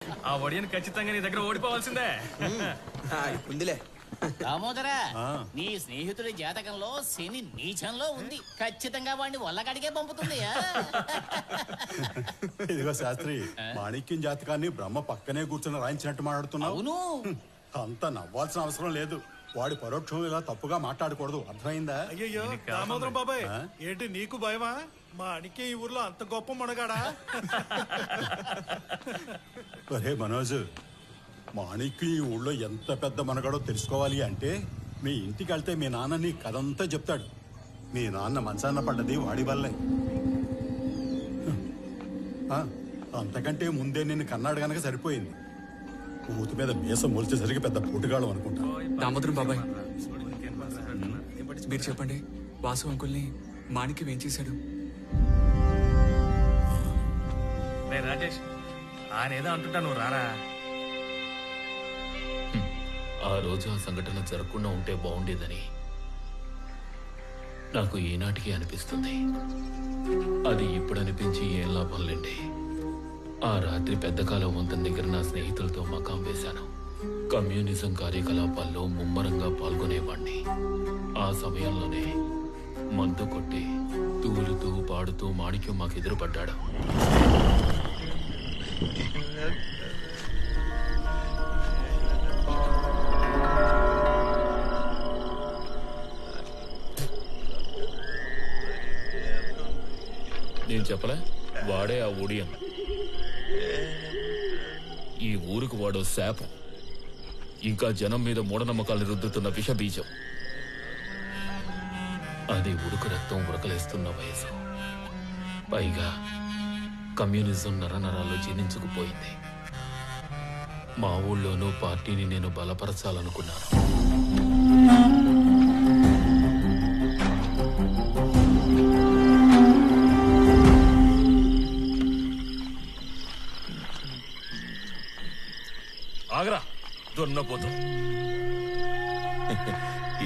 ఆ ఒడియన్ ఖచ్చితంగా నీ దగ్గర ఓడిపోవాల్సిందే. ఉందిలే. దామోదరా, నీ స్నేహితుడి జాతకంలో శని నీచంలో ఉంది. ఖచ్చితంగా వాడిని వల్లకాడికే పంపుతుంది. ఇదిగో శాస్త్రి, మాణిక్యం జాతకాన్ని బ్రహ్మ పక్కనే కూర్చొని రాయించినట్టు మాట్లాడుతున్నావు. అవును, అంత నవ్వాల్సిన అవసరం లేదు. వాడి పరోక్షం ఇలా తప్పుగా మాట్లాడకూడదు, అర్థమైందా? అయ్యయ్యో దామోదరం బాబాయ్, ఏంటి నీకు భయమా? మా అనికే ఈ ఊర్లో అంత గొప్ప మునగాడా? ఒరే మనోజ్, మాణిక్యం ఈ ఊళ్ళో ఎంత పెద్ద మనగాడో తెలుసుకోవాలి అంటే మీ ఇంటికి వెళ్తే మీ నాన్న నీ కథంతా చెప్తాడు. మీ నాన్న మంచాన్న పడ్డది వాడి వల్లే. అంతకంటే ముందే నిన్ను కన్నాడు గనక సరిపోయింది. ఊతి మీద మీసం మొలిచేసరికి పెద్ద పోటుగాడు అనుకుంటా. దామోదరం బాబాయ్, మీరు చెప్పండి, వాసు అంకుల్ని మాణిక్యం ఏం చేశాడు? రాజేష్, ఆయన ఏదో అంటుంటా, నువ్వు రారా. ఆ రోజు ఆ సంఘటన జరగకుండా ఉంటే బాగుండేదని నాకు ఈనాటికి అనిపిస్తుంది. అది ఇప్పుడు అనిపించి ఏం లాభం లేండి. ఆ రాత్రి పెద్దకాలం వంతెన దగ్గర నా స్నేహితులతో మకాం వేశాను. కమ్యూనిజం కార్యకలాపాల్లో ముమ్మరంగా పాల్గొనేవాణ్ణి. ఆ సమయంలోనే మందు కొట్టి తూలుతూ పాడుతూ మాణిక్యం మాకు ఎదురుపడ్డాడు. నేను చెప్పలే, వాడే ఆ ఒడియన్. ఈ ఊరుకు వాడో శాపం, ఇంకా జనం మీద మూఢనమ్మకాలు రుద్దుతున్న విషబీజం. అది ఉడుకు రక్తం ఉరకలేస్తున్న వయసు. పైగా కమ్యూనిజం నరనరాల్లో జీర్ణించుకుపోయింది. మా ఊళ్ళోనూ పార్టీని నేను బలపరచాలనుకున్నాను. ఆగరా దొన్నపోతూ.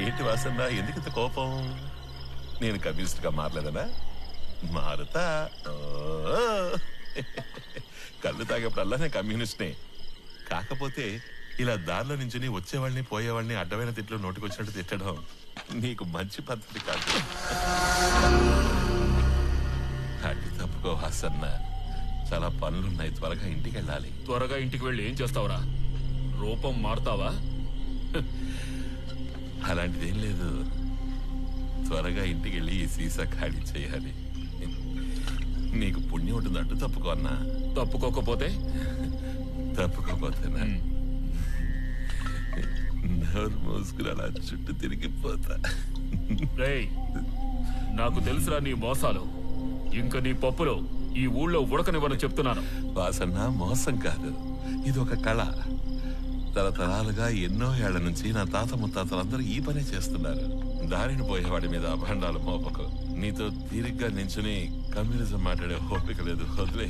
ఏంటి వాసన్న, ఎందుకంత కోపం? నేను కమ్యూనిస్ట్ గా మారలేదనా? మారుతా. కళ్ళు తాగేప్పుడల్లా నేను కమ్యూనిస్ట్నే. కాకపోతే ఇలా దారిలో నుంచి వచ్చేవాళ్ళని పోయేవాళ్ళని అడ్డమైన తిట్లు నోటికొచ్చినట్టు తిట్టడం నీకు మంచి పద్ధతి కాదు. అడ్డు తప్పుకో వాసన్న, చాలా పనులున్నాయి. త్వరగా ఇంటికి వెళ్ళాలి. త్వరగా ఇంటికి వెళ్ళి ఏం చేస్తావురా? రూపం మారుతావా? అలాంటిదేం లేదు. త్వరగా ఇంటికి వెళ్ళి ఈ సీసా ఖాళీ చేయాలి. నీకు పుణ్యం ఉంటుంది. అడ్డు తప్పుకో అన్నా. తప్పుకోకపోతే? తప్పుకోపోతేనా? నోరు మోసుకుని అలా చుట్టూ తిరిగిపోతా. రేయ్, నాకు తెలుసురా నీ మోసాలు. ఇంక నీ పప్పులో ఈ ఊళ్ళో ఉడకనివ్వని చెప్తున్నాను. వాసన్న, మోసం కాదు, ఇది ఒక కళ. తరతరాలుగా ఎన్నో ఏళ్ల నుంచి నా తాత ముత్తాతలందరూ ఈ పనే చేస్తున్నారు. దారిని పోయేవాడి మీద అభాండాలు మోపకు. నీతో తీరిగ్గా నించుని కమ్యూనిజం మాట్లాడే ఓపిక లేదు, వదిలే.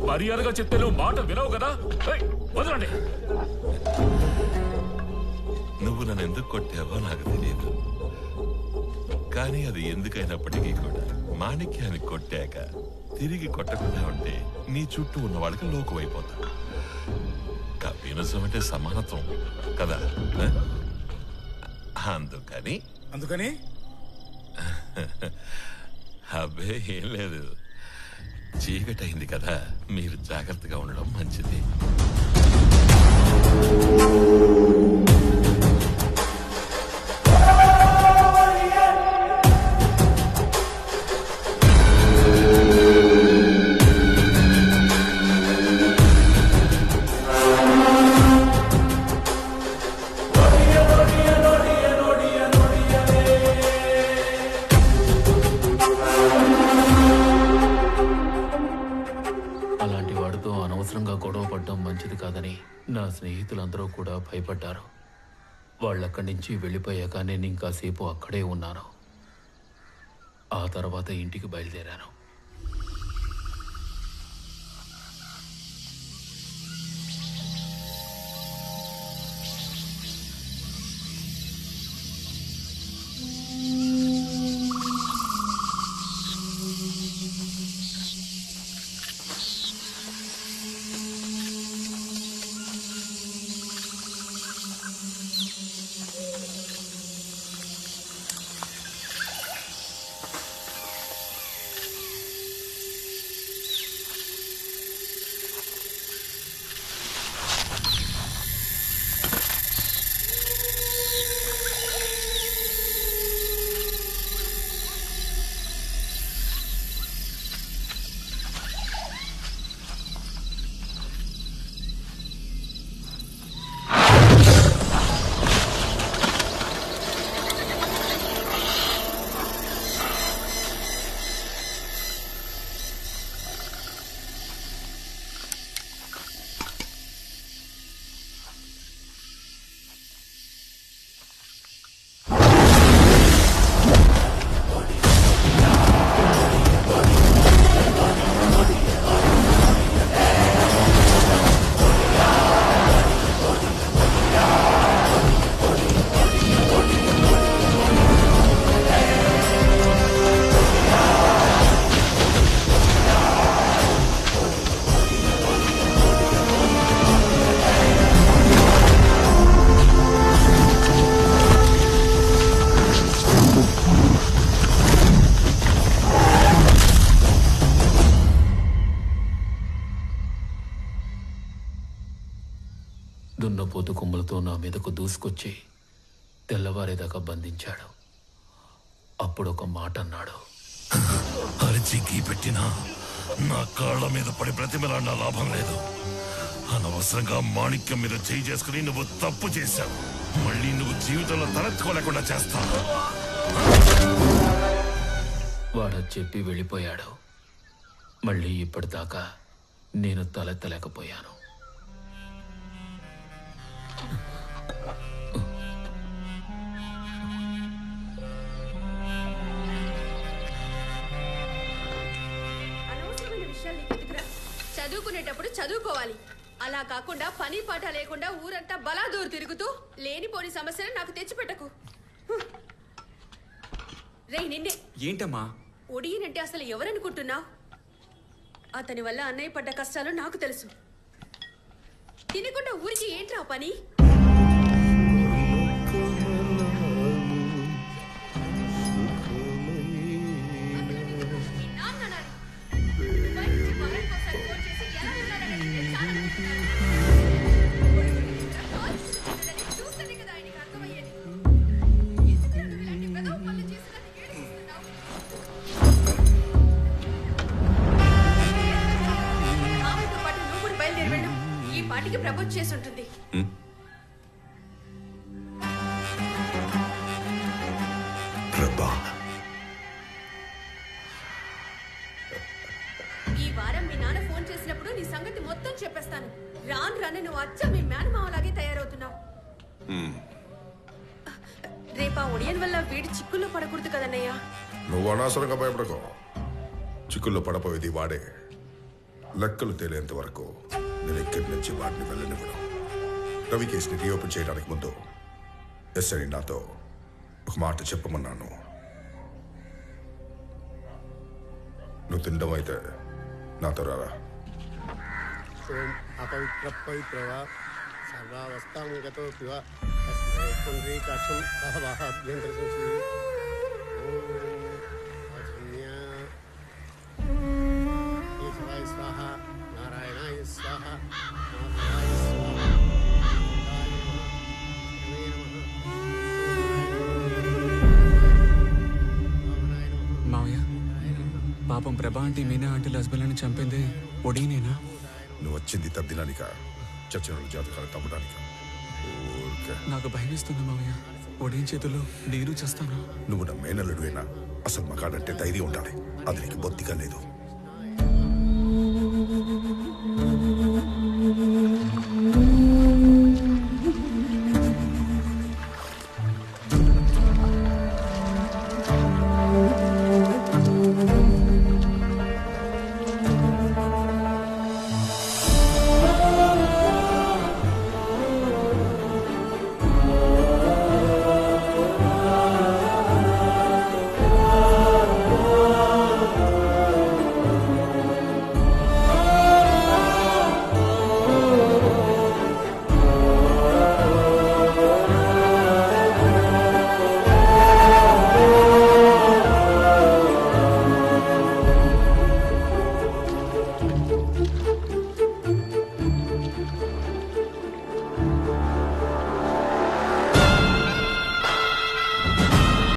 మర్యాదగా చెప్తే నువ్వు మాట వినవు కదా, వదలండి. నువ్వు నన్ను ఎందుకు కొట్టావో నాకు తెలియదు, కానీ అది ఎందుకైనప్పటికీ కూడా మాణిక్యాన్ని కొట్టాక తిరిగి కొట్టకుండా ఉంటే నీ చుట్టూ ఉన్న వాళ్ళకి లోకువైపోతా. కమ్యూనిజం అంటే సమానత్వం కదా. అందుకని అబ్బే ఏం లేదు, చీకటైంది కదా, మీరు జాగ్రత్తగా ఉండడం మంచిది. అలాంటి వాడితో అనవసరంగా గొడవ పడడం మంచిది కాదని నా స్నేహితులందరూ కూడా భయపడ్డారు. వాళ్ళక్కడి నుంచి వెళ్ళిపోయాక నేను ఇంకాసేపు అక్కడే ఉన్నాను. ఆ తర్వాత ఇంటికి బయలుదేరాను. దున్నపోతు కొమ్ములతో నా మీదకు దూసుకొచ్చి తెల్లవారేదాకా బంధించాడు. అప్పుడు ఒక మాట అన్నాడు. అరిచి గీ పెట్టినా నా కాళ్ళ మీద పడి బ్రతిమలాడిన లాభం లేదు. అనవసరంగా మాణిక్యం మీద చేయి చేసుకుని నువ్వు తప్పు చేశావు. మళ్ళీ నువ్వు జీవితంలో తలెత్తుకోలేకుండా చేస్తావు. వాడు చెప్పి వెళ్ళిపోయాడు. మళ్ళీ ఇప్పటిదాకా నేను తలెత్తలేకపోయాను. అనవసరమైన విషయాలు నీకెందుకురా? చదువుకునేటప్పుడు చదువుకోవాలి. అలా కాకుండా పని పాట లేకుండా ఊరంతా బలాదూరు తిరుగుతూ లేనిపోని సమస్యలు నాకు తెచ్చిపెట్టకు. రేయ్ నిన్నే. ఏంటమ్మా? ఒడియనంటే అసలు ఎవరనుకుంటున్నావు? అతని వల్ల అన్నయ్య పడ్డ కష్టాలు నాకు తెలుసు. తినకుండా ఊరికి ఏంట్రా పని? ఈ పాటికి ప్రపోజ్ చేసి ఉంటుంది. ఈ వారం మీ నాన్న ఫోన్ చేసినప్పుడు నీ సంగతి మొత్తం చెప్పేస్తాను. రాను నువ్వు అచ్చ మీ మేనమావలాగే తయారవుతున్నావు. రేపా ఒడియన్ వల్ల వీడి చిక్కుల్లో పడకూడదు కదన్నయ్యా. నువ్వు అనవసరంగా భయపడకు. చిక్కుల్లో పడపోయేది వాడే. లెక్కలు తేలేంత వరకు నేను ఇక్కడి నుంచి వాడిని వెళ్ళనివ్వను. రవి కేసుని రీఓపెన్ చేయడానికి ముందు ఎస్ఐ నాతో ఒక మాట చెప్పమన్నాను. నువ్వు తినడం అయితే నాతో రారా. అపవిత్ర పవిత్రవ సర్వావస్థాం గతో పివ తస్మై పుండ్రీకాక్షం సహవాహాభ్యంతర సంచి ఈశ్వరాయ స్వాహ నారాయణాయ స్వాహ మాధవాయ స్వాహ మావయ్య, పాపం ప్రభా ఆంటీ మీనా ఆంటీ హస్బెండ్ని చంపింది ఒడీనేనా? నువ్వు వచ్చింది తద్దినానిక, చచ్చిన జాతకాలు తప్పడానిక. నాకు భయం ఇస్తుంది మావయ్య. ఒడీన్ చేతుల్లో నేను చేస్తాను. నువ్వు నా మేనల్లుడు అయినా అసలు మగాడంటే ధైర్యం ఉండాలి. అది నీకు బొత్తిగా లేదు.